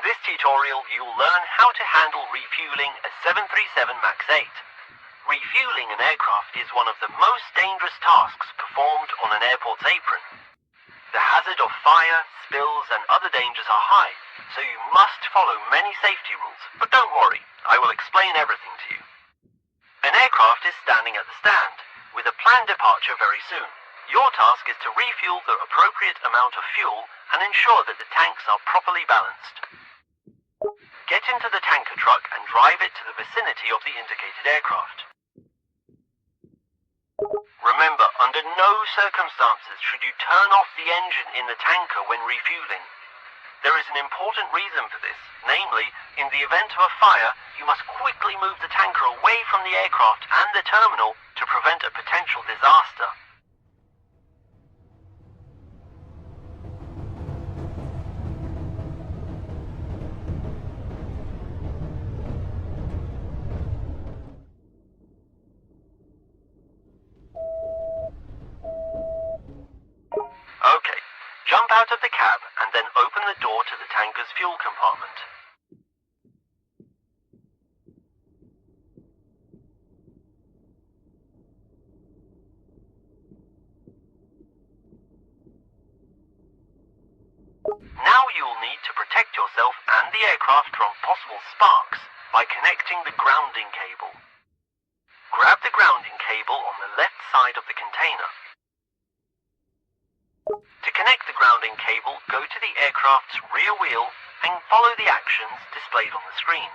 In this tutorial, you'll learn how to handle refueling a 737 MAX 8. Refueling an aircraft is one of the most dangerous tasks performed on an airport's apron. The hazard of fire, spills and other dangers are high, so you must follow many safety rules. But don't worry, I will explain everything to you. An aircraft is standing at the stand, with a planned departure very soon. Your task is to refuel the appropriate amount of fuel and ensure that the tanks are properly balanced. Get into the tanker truck and drive it to the vicinity of the indicated aircraft. Remember, under no circumstances should you turn off the engine in the tanker when refueling. There is an important reason for this, namely, in the event of a fire, you must quickly move the tanker away from the aircraft and the terminal to prevent a potential disaster. Okay, jump out of the cab and then open the door to the tanker's fuel compartment. Now you'll need to protect yourself and the aircraft from possible sparks by connecting the grounding cable. Grab the grounding cable on the left side of the container. To connect the grounding cable, go to the aircraft's rear wheel and follow the actions displayed on the screen.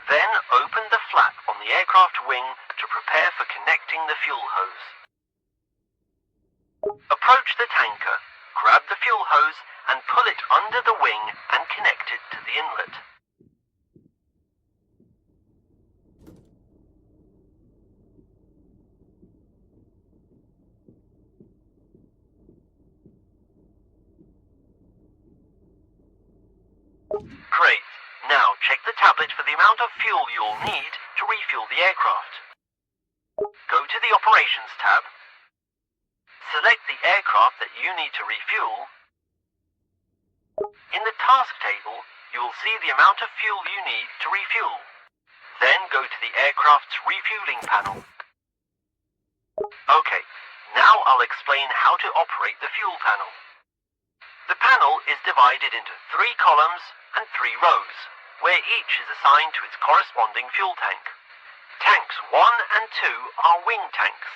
Then open the flap on the aircraft wing to prepare for connecting the fuel hose. Approach the tanker, grab the fuel hose and pull it under the wing and connect it to the inlet. Great. Now check the tablet for the amount of fuel you'll need to refuel the aircraft. Go to the Operations tab. Select the aircraft that you need to refuel. In the task table, you will see the amount of fuel you need to refuel. Then go to the aircraft's refueling panel. Okay, now I'll explain how to operate the fuel panel. The panel is divided into 3 columns and 3 rows, where each is assigned to its corresponding fuel tank. Tanks 1 and 2 are wing tanks,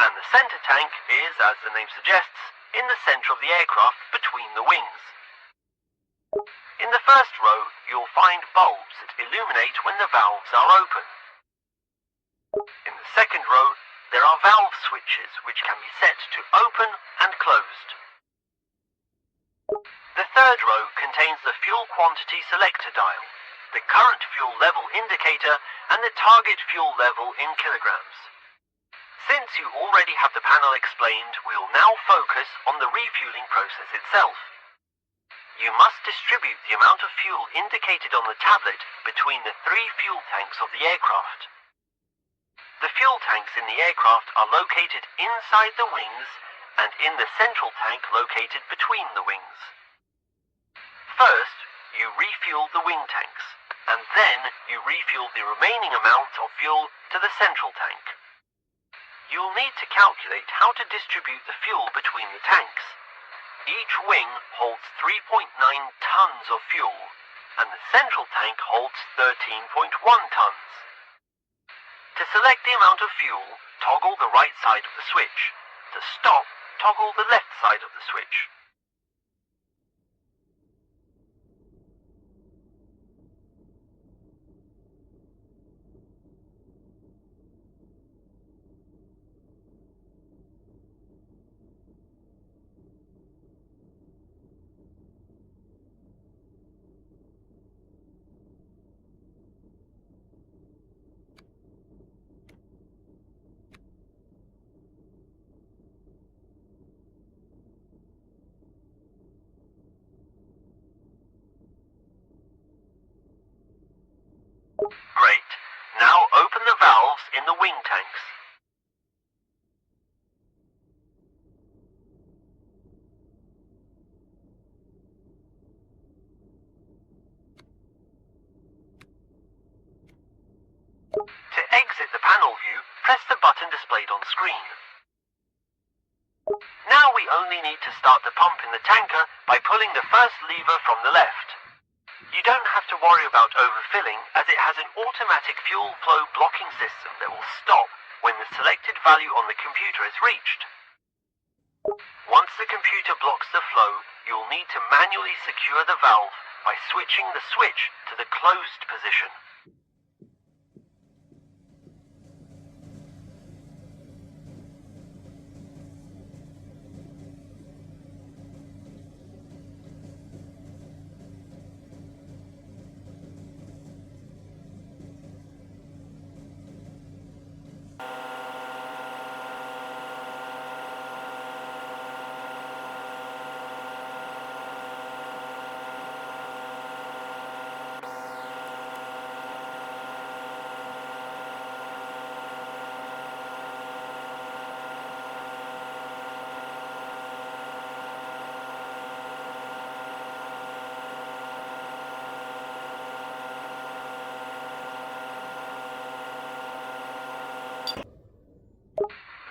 and the center tank is, as the name suggests, in the center of the aircraft between the wings. In the first row, you'll find bulbs that illuminate when the valves are open. In the second row, there are valve switches which can be set to open and closed. The third row contains the fuel quantity selector dial, the current fuel level indicator, and the target fuel level in kilograms. Since you already have the panel explained, we'll now focus on the refueling process itself. You must distribute the amount of fuel indicated on the tablet between the 3 fuel tanks of the aircraft. The fuel tanks in the aircraft are located inside the wings and in the central tank located between the wings. First, you refuel the wing tanks, and then you refuel the remaining amount of fuel to the central tank. You'll need to calculate how to distribute the fuel between the tanks. Each wing holds 3.9 tons of fuel, and the central tank holds 13.1 tons. To select the amount of fuel, toggle the right side of the switch. To stop, toggle the left side of the switch. displayed on screen. Now we only need to start the pump in the tanker by pulling the first lever from the left. You don't have to worry about overfilling, as it has an automatic fuel flow blocking system that will stop when the selected value on the computer is reached. Once the computer blocks the flow, you'll need to manually secure the valve by switching the switch to the closed position.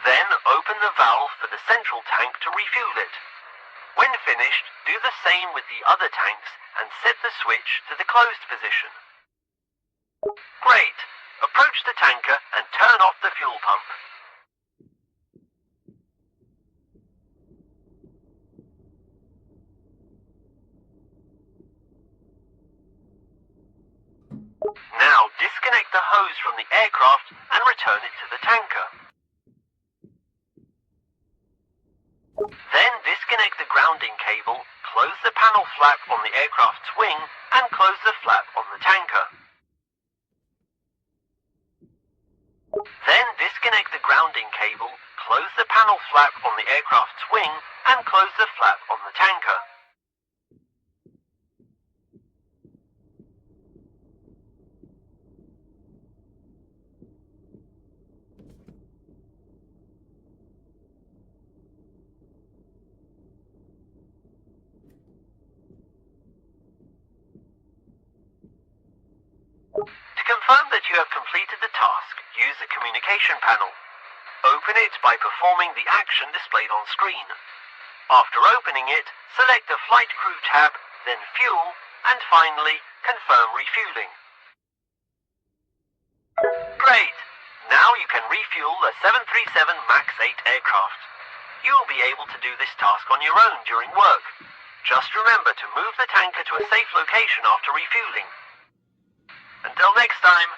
Then open the valve for the central tank to refuel it. When finished, do the same with the other tanks and set the switch to the closed position. Great! Approach the tanker and turn off the fuel pump. Now disconnect the hose from the aircraft and return it to the tanker. Then disconnect the grounding cable, close the panel flap on the aircraft's wing, and close the flap on the tanker. Then disconnect the grounding cable, close the panel flap on the aircraft's wing, and close the flap on the tanker. To confirm that you have completed the task, use the communication panel. Open it by performing the action displayed on screen. After opening it, select the Flight Crew tab, then Fuel, and finally, confirm refueling. Great! Now you can refuel the 737 MAX 8 aircraft. You will be able to do this task on your own during work. Just remember to move the tanker to a safe location after refueling. Until next time.